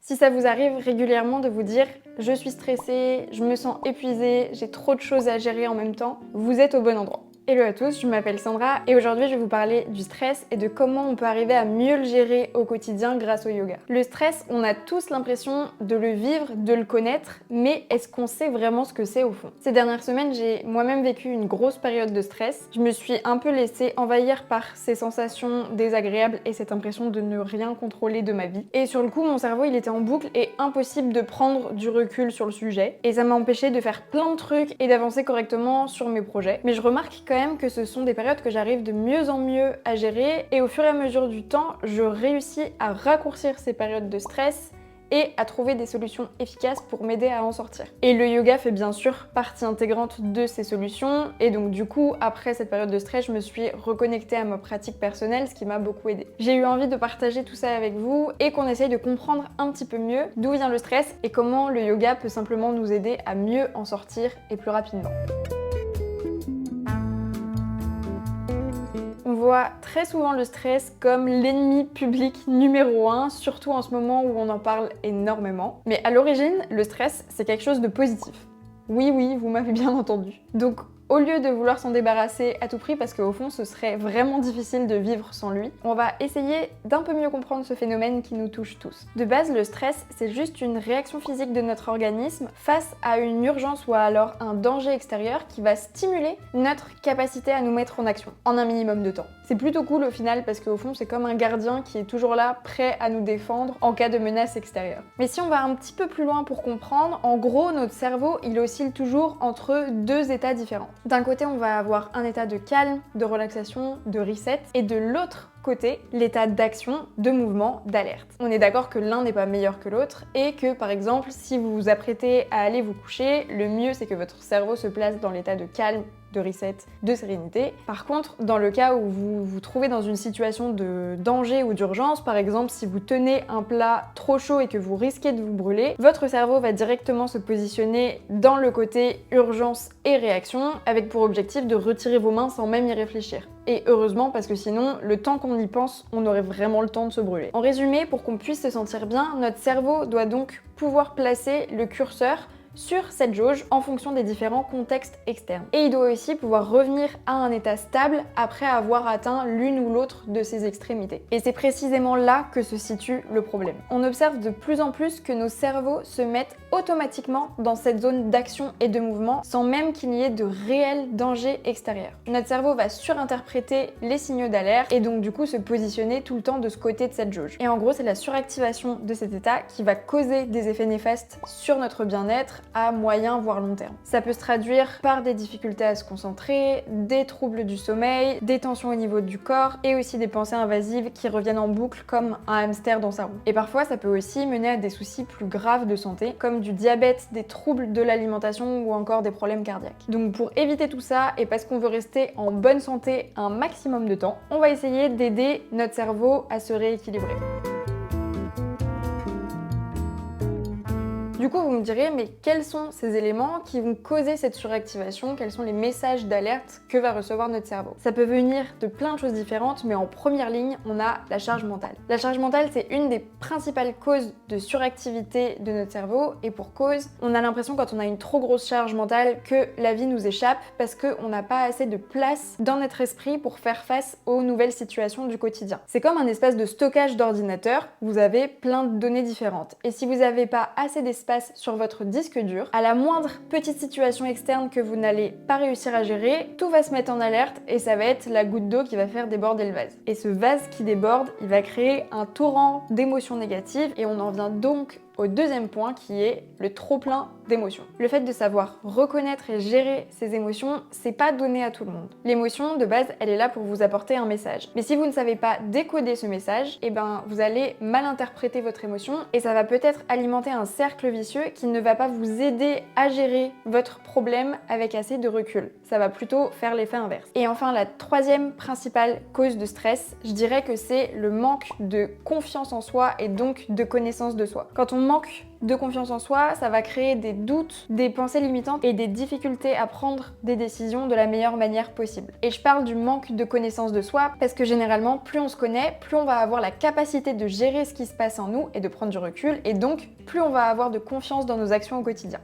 Si ça vous arrive régulièrement de vous dire « je suis stressée, je me sens épuisée, j'ai trop de choses à gérer en même temps », vous êtes au bon endroit. Hello à tous, je m'appelle Sandra et aujourd'hui je vais vous parler du stress et de comment on peut arriver à mieux le gérer au quotidien grâce au yoga. Le stress, on a tous l'impression de le vivre, de le connaître, mais est-ce qu'on sait vraiment ce que c'est au fond? Ces dernières semaines, j'ai moi-même vécu une grosse période de stress. Je me suis un peu laissée envahir par ces sensations désagréables et cette impression de ne rien contrôler de ma vie. Et sur le coup, mon cerveau, il était en boucle et impossible de prendre du recul sur le sujet. Et ça m'a empêché de faire plein de trucs et d'avancer correctement sur mes projets. Mais je remarque quand même que ce sont des périodes que j'arrive de mieux en mieux à gérer et au fur et à mesure du temps, je réussis à raccourcir ces périodes de stress et à trouver des solutions efficaces pour m'aider à en sortir. Et le yoga fait bien sûr partie intégrante de ces solutions et donc du coup, après cette période de stress, je me suis reconnectée à ma pratique personnelle, ce qui m'a beaucoup aidée. J'ai eu envie de partager tout ça avec vous et qu'on essaye de comprendre un petit peu mieux d'où vient le stress et comment le yoga peut simplement nous aider à mieux en sortir et plus rapidement. On voit très souvent le stress comme l'ennemi public numéro 1, surtout en ce moment où on en parle énormément. Mais à l'origine, le stress, c'est quelque chose de positif. Oui, vous m'avez bien entendu. Donc, au lieu de vouloir s'en débarrasser à tout prix, parce qu'au fond ce serait vraiment difficile de vivre sans lui, on va essayer d'un peu mieux comprendre ce phénomène qui nous touche tous. De base, le stress, c'est juste une réaction physique de notre organisme face à une urgence ou alors un danger extérieur qui va stimuler notre capacité à nous mettre en action, en un minimum de temps. C'est plutôt cool au final parce qu'au fond c'est comme un gardien qui est toujours là, prêt à nous défendre en cas de menace extérieure. Mais si on va un petit peu plus loin pour comprendre, en gros notre cerveau il oscille toujours entre deux états différents. D'un côté, on va avoir un état de calme, de relaxation, de reset, et de l'autre côté, l'état d'action, de mouvement, d'alerte. On est d'accord que l'un n'est pas meilleur que l'autre et que par exemple, si vous vous apprêtez à aller vous coucher, le mieux c'est que votre cerveau se place dans l'état de calme, de reset, de sérénité. Par contre, dans le cas où vous vous trouvez dans une situation de danger ou d'urgence, par exemple si vous tenez un plat trop chaud et que vous risquez de vous brûler, votre cerveau va directement se positionner dans le côté urgence et réaction, avec pour objectif de retirer vos mains sans même y réfléchir. Et heureusement parce que sinon, le temps qu'on y pense, on aurait vraiment le temps de se brûler. En résumé, pour qu'on puisse se sentir bien, notre cerveau doit donc pouvoir placer le curseur sur cette jauge en fonction des différents contextes externes. Et il doit aussi pouvoir revenir à un état stable après avoir atteint l'une ou l'autre de ses extrémités. Et c'est précisément là que se situe le problème. On observe de plus en plus que nos cerveaux se mettent automatiquement dans cette zone d'action et de mouvement sans même qu'il y ait de réel danger extérieur. Notre cerveau va surinterpréter les signaux d'alerte et donc du coup se positionner tout le temps de ce côté de cette jauge. Et en gros, c'est la suractivation de cet état qui va causer des effets néfastes sur notre bien-être à moyen voire long terme. Ça peut se traduire par des difficultés à se concentrer, des troubles du sommeil, des tensions au niveau du corps et aussi des pensées invasives qui reviennent en boucle comme un hamster dans sa roue. Et parfois ça peut aussi mener à des soucis plus graves de santé comme du diabète, des troubles de l'alimentation ou encore des problèmes cardiaques. Donc pour éviter tout ça et parce qu'on veut rester en bonne santé un maximum de temps, on va essayer d'aider notre cerveau à se rééquilibrer. Du coup, vous me direz, mais quels sont ces éléments qui vont causer cette suractivation? Quels sont les messages d'alerte que va recevoir notre cerveau? Ça peut venir de plein de choses différentes, mais en première ligne, on a la charge mentale. La charge mentale, c'est une des principales causes de suractivité de notre cerveau, et pour cause, on a l'impression quand on a une trop grosse charge mentale que la vie nous échappe parce qu'on n'a pas assez de place dans notre esprit pour faire face aux nouvelles situations du quotidien. C'est comme un espace de stockage d'ordinateur, vous avez plein de données différentes. Et si vous n'avez pas assez d'espace sur votre disque dur, à la moindre petite situation externe que vous n'allez pas réussir à gérer, tout va se mettre en alerte et ça va être la goutte d'eau qui va faire déborder le vase. Et ce vase qui déborde, il va créer un torrent d'émotions négatives et on en vient donc au deuxième point qui est le trop-plein d'émotions. Le fait de savoir reconnaître et gérer ses émotions, c'est pas donné à tout le monde. L'émotion, de base, elle est là pour vous apporter un message. Mais si vous ne savez pas décoder ce message, vous allez mal interpréter votre émotion et ça va peut-être alimenter un cercle vicieux qui ne va pas vous aider à gérer votre problème avec assez de recul. Ça va plutôt faire l'effet inverse. Et enfin, la troisième principale cause de stress, je dirais que c'est le manque de confiance en soi et donc de connaissance de soi. Quand on manque de confiance en soi, ça va créer des doutes, des pensées limitantes et des difficultés à prendre des décisions de la meilleure manière possible. Et je parle du manque de connaissance de soi parce que généralement, plus on se connaît, plus on va avoir la capacité de gérer ce qui se passe en nous et de prendre du recul, et donc plus on va avoir de confiance dans nos actions au quotidien.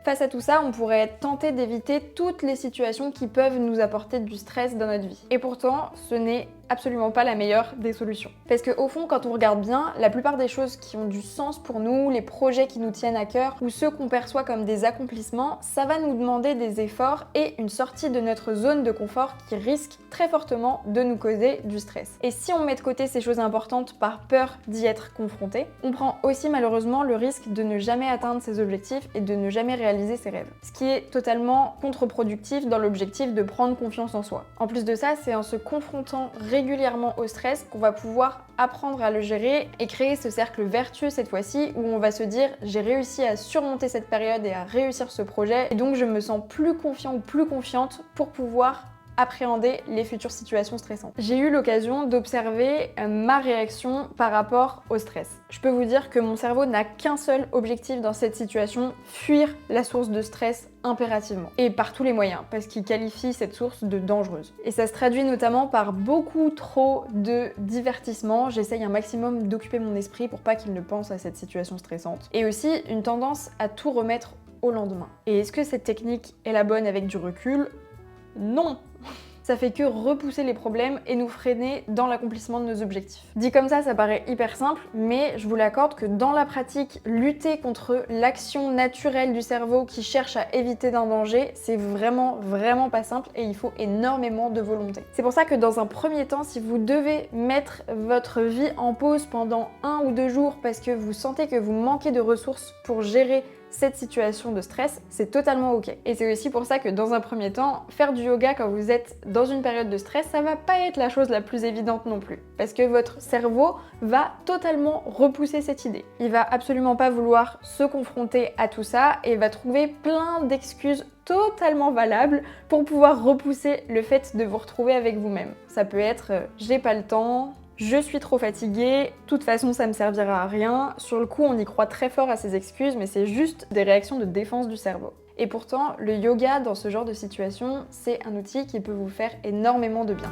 Face à tout ça, on pourrait tenter d'éviter toutes les situations qui peuvent nous apporter du stress dans notre vie. Et pourtant, ce n'est absolument pas la meilleure des solutions. Parce qu'au fond, quand on regarde bien, la plupart des choses qui ont du sens pour nous, les projets qui nous tiennent à cœur, ou ceux qu'on perçoit comme des accomplissements, ça va nous demander des efforts et une sortie de notre zone de confort qui risque très fortement de nous causer du stress. Et si on met de côté ces choses importantes par peur d'y être confronté, on prend aussi malheureusement le risque de ne jamais atteindre ses objectifs et de ne jamais réaliser ses rêves. Ce qui est totalement contre-productif dans l'objectif de prendre confiance en soi. En plus de ça, c'est en se confrontant régulièrement au stress qu'on va pouvoir apprendre à le gérer et créer ce cercle vertueux cette fois-ci où on va se dire j'ai réussi à surmonter cette période et à réussir ce projet et donc je me sens plus confiant ou plus confiante pour pouvoir appréhender les futures situations stressantes. J'ai eu l'occasion d'observer ma réaction par rapport au stress. Je peux vous dire que mon cerveau n'a qu'un seul objectif dans cette situation, fuir la source de stress impérativement. Et par tous les moyens, parce qu'il qualifie cette source de dangereuse. Et ça se traduit notamment par beaucoup trop de divertissement. J'essaye un maximum d'occuper mon esprit pour pas qu'il ne pense à cette situation stressante. Et aussi une tendance à tout remettre au lendemain. Et est-ce que cette technique est la bonne avec du recul ? Non! Ça fait que repousser les problèmes et nous freiner dans l'accomplissement de nos objectifs. Dit comme ça paraît hyper simple, mais je vous l'accorde que dans la pratique, lutter contre l'action naturelle du cerveau qui cherche à éviter d'un danger, c'est vraiment pas simple et il faut énormément de volonté. C'est pour ça que dans un premier temps, si vous devez mettre votre vie en pause pendant 1 ou 2 jours parce que vous sentez que vous manquez de ressources pour gérer cette situation de stress, c'est totalement ok. Et c'est aussi pour ça que dans un premier temps, faire du yoga quand vous êtes dans une période de stress, ça va pas être la chose la plus évidente non plus. Parce que votre cerveau va totalement repousser cette idée. Il va absolument pas vouloir se confronter à tout ça et va trouver plein d'excuses totalement valables pour pouvoir repousser le fait de vous retrouver avec vous-même. Ça peut être j'ai pas le temps, je suis trop fatiguée, de toute façon ça me servira à rien. Sur le coup, on y croit très fort à ces excuses, mais c'est juste des réactions de défense du cerveau. Et pourtant, le yoga dans ce genre de situation, c'est un outil qui peut vous faire énormément de bien.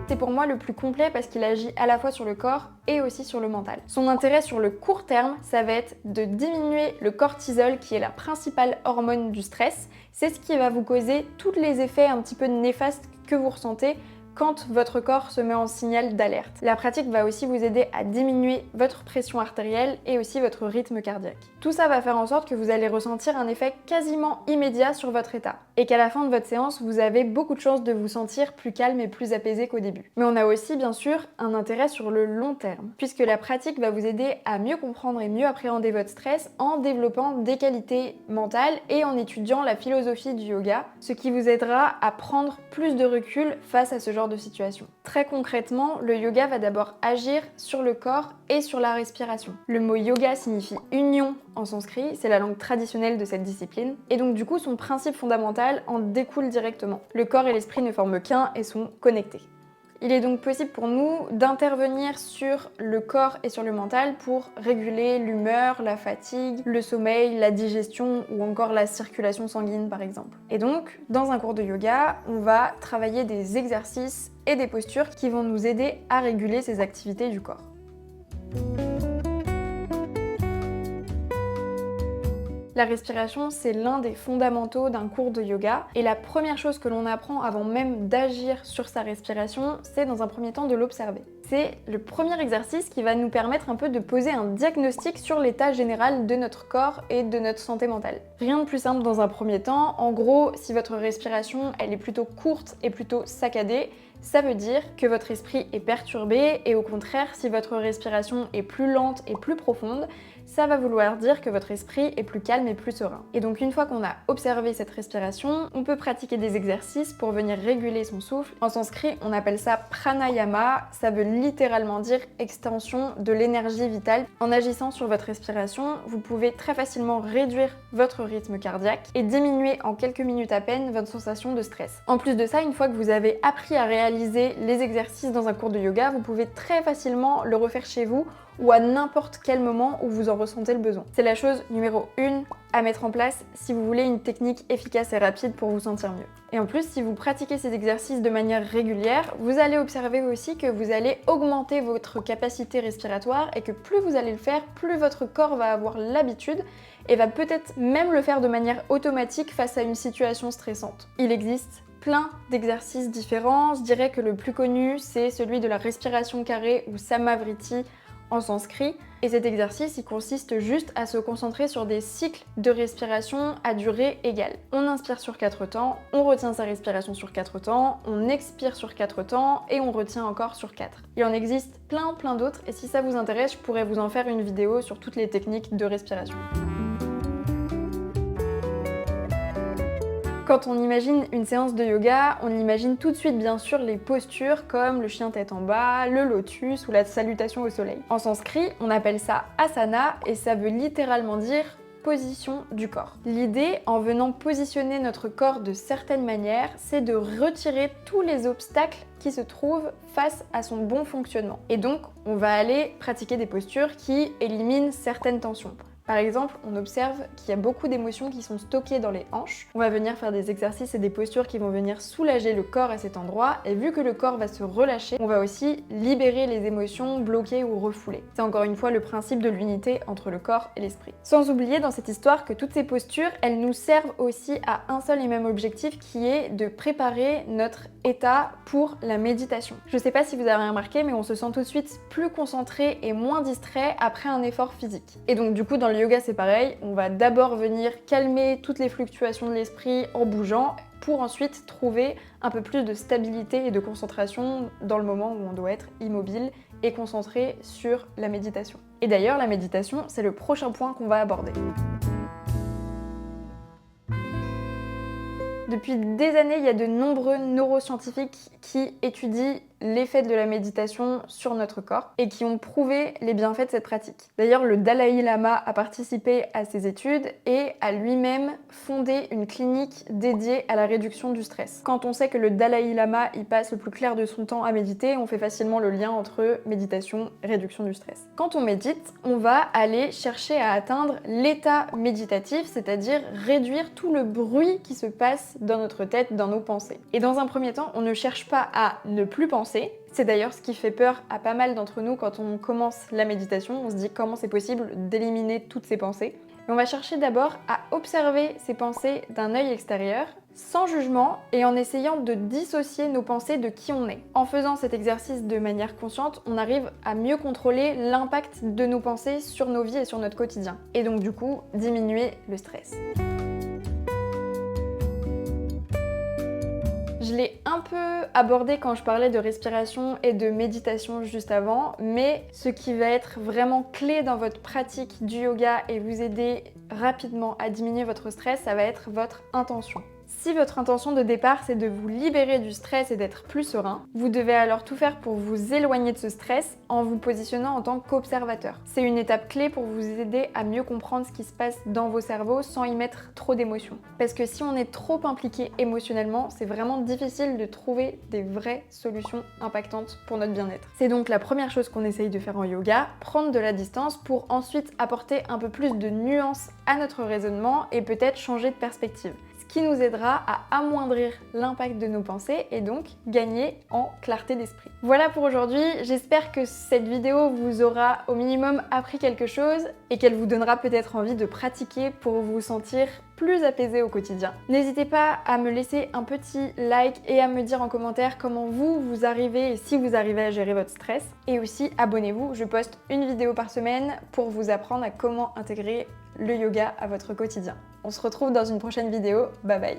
C'est pour moi le plus complet parce qu'il agit à la fois sur le corps et aussi sur le mental. Son intérêt sur le court terme, ça va être de diminuer le cortisol qui est la principale hormone du stress. C'est ce qui va vous causer tous les effets un petit peu néfastes que vous ressentez quand votre corps se met en signal d'alerte. La pratique va aussi vous aider à diminuer votre pression artérielle et aussi votre rythme cardiaque. Tout ça va faire en sorte que vous allez ressentir un effet quasiment immédiat sur votre état et qu'à la fin de votre séance, vous avez beaucoup de chances de vous sentir plus calme et plus apaisé qu'au début. Mais on a aussi bien sûr un intérêt sur le long terme puisque la pratique va vous aider à mieux comprendre et mieux appréhender votre stress en développant des qualités mentales et en étudiant la philosophie du yoga, ce qui vous aidera à prendre plus de recul face à ce genre de situation. Très concrètement, le yoga va d'abord agir sur le corps et sur la respiration. Le mot yoga signifie union en sanskrit, c'est la langue traditionnelle de cette discipline, et donc du coup son principe fondamental en découle directement. Le corps et l'esprit ne forment qu'un et sont connectés. Il est donc possible pour nous d'intervenir sur le corps et sur le mental pour réguler l'humeur, la fatigue, le sommeil, la digestion ou encore la circulation sanguine par exemple. Et donc, dans un cours de yoga, on va travailler des exercices et des postures qui vont nous aider à réguler ces activités du corps. La respiration, c'est l'un des fondamentaux d'un cours de yoga et la première chose que l'on apprend avant même d'agir sur sa respiration, c'est dans un premier temps de l'observer. C'est le premier exercice qui va nous permettre un peu de poser un diagnostic sur l'état général de notre corps et de notre santé mentale. Rien de plus simple dans un premier temps. En gros, si votre respiration elle est plutôt courte et plutôt saccadée, ça veut dire que votre esprit est perturbé et au contraire, si votre respiration est plus lente et plus profonde, ça va vouloir dire que votre esprit est plus calme et plus serein. Et donc une fois qu'on a observé cette respiration, on peut pratiquer des exercices pour venir réguler son souffle. En sanskrit, on appelle ça pranayama, ça veut littéralement dire extension de l'énergie vitale. En agissant sur votre respiration, vous pouvez très facilement réduire votre rythme cardiaque et diminuer en quelques minutes à peine votre sensation de stress. En plus de ça, une fois que vous avez appris à réaliser les exercices dans un cours de yoga, vous pouvez très facilement le refaire chez vous ou à n'importe quel moment où vous en ressentez le besoin. C'est la chose numéro 1 à mettre en place si vous voulez une technique efficace et rapide pour vous sentir mieux. Et en plus, si vous pratiquez ces exercices de manière régulière, vous allez observer aussi que vous allez augmenter votre capacité respiratoire et que plus vous allez le faire, plus votre corps va avoir l'habitude et va peut-être même le faire de manière automatique face à une situation stressante. Il existe plein d'exercices différents. Je dirais que le plus connu, c'est celui de la respiration carrée ou Samavriti en sanskrit. Et cet exercice, il consiste juste à se concentrer sur des cycles de respiration à durée égale. On inspire sur 4 temps, on retient sa respiration sur 4 temps, on expire sur 4 temps et on retient encore sur 4. Il en existe plein d'autres et si ça vous intéresse, je pourrais vous en faire une vidéo sur toutes les techniques de respiration. Quand on imagine une séance de yoga, on imagine tout de suite bien sûr les postures comme le chien tête en bas, le lotus ou la salutation au soleil. En sanskrit, on appelle ça asana et ça veut littéralement dire position du corps. L'idée, en venant positionner notre corps de certaines manières, c'est de retirer tous les obstacles qui se trouvent face à son bon fonctionnement. Et donc, on va aller pratiquer des postures qui éliminent certaines tensions. Par exemple, on observe qu'il y a beaucoup d'émotions qui sont stockées dans les hanches. On va venir faire des exercices et des postures qui vont venir soulager le corps à cet endroit. Et vu que le corps va se relâcher, on va aussi libérer les émotions bloquées ou refoulées. C'est encore une fois le principe de l'unité entre le corps et l'esprit. Sans oublier dans cette histoire que toutes ces postures, elles nous servent aussi à un seul et même objectif qui est de préparer notre état pour la méditation. Je sais pas si vous avez remarqué, mais on se sent tout de suite plus concentré et moins distrait après un effort physique. Et donc du coup, dans le yoga, c'est pareil, on va d'abord venir calmer toutes les fluctuations de l'esprit en bougeant pour ensuite trouver un peu plus de stabilité et de concentration dans le moment où on doit être immobile et concentré sur la méditation. Et d'ailleurs, la méditation, c'est le prochain point qu'on va aborder. Depuis des années, il y a de nombreux neuroscientifiques qui étudient l'effet de la méditation sur notre corps et qui ont prouvé les bienfaits de cette pratique. D'ailleurs, le Dalai Lama a participé à ces études et a lui-même fondé une clinique dédiée à la réduction du stress. Quand on sait que le Dalai Lama y passe le plus clair de son temps à méditer, on fait facilement le lien entre méditation et réduction du stress. Quand on médite, on va aller chercher à atteindre l'état méditatif, c'est-à-dire réduire tout le bruit qui se passe dans notre tête, dans nos pensées. Et dans un premier temps, on ne cherche pas à ne plus penser. C'est d'ailleurs ce qui fait peur à pas mal d'entre nous quand on commence la méditation. On se dit comment c'est possible d'éliminer toutes ces pensées. Et on va chercher d'abord à observer ces pensées d'un œil extérieur, sans jugement et en essayant de dissocier nos pensées de qui on est. En faisant cet exercice de manière consciente, on arrive à mieux contrôler l'impact de nos pensées sur nos vies et sur notre quotidien. Et donc du coup, diminuer le stress. Je l'ai un peu abordé quand je parlais de respiration et de méditation juste avant, mais ce qui va être vraiment clé dans votre pratique du yoga et vous aider rapidement à diminuer votre stress, ça va être votre intention. Si votre intention de départ c'est de vous libérer du stress et d'être plus serein, vous devez alors tout faire pour vous éloigner de ce stress en vous positionnant en tant qu'observateur. C'est une étape clé pour vous aider à mieux comprendre ce qui se passe dans vos cerveaux sans y mettre trop d'émotions. Parce que si on est trop impliqué émotionnellement, c'est vraiment difficile de trouver des vraies solutions impactantes pour notre bien-être. C'est donc la première chose qu'on essaye de faire en yoga, prendre de la distance pour ensuite apporter un peu plus de nuances à notre raisonnement et peut-être changer de perspective. Qui nous aidera à amoindrir l'impact de nos pensées et donc gagner en clarté d'esprit. Voilà pour aujourd'hui, j'espère que cette vidéo vous aura au minimum appris quelque chose et qu'elle vous donnera peut-être envie de pratiquer pour vous sentir plus apaisé au quotidien. N'hésitez pas à me laisser un petit like et à me dire en commentaire comment vous arrivez et si vous arrivez à gérer votre stress. Et aussi abonnez-vous, je poste une vidéo par semaine pour vous apprendre à comment intégrer le yoga à votre quotidien. On se retrouve dans une prochaine vidéo, bye bye.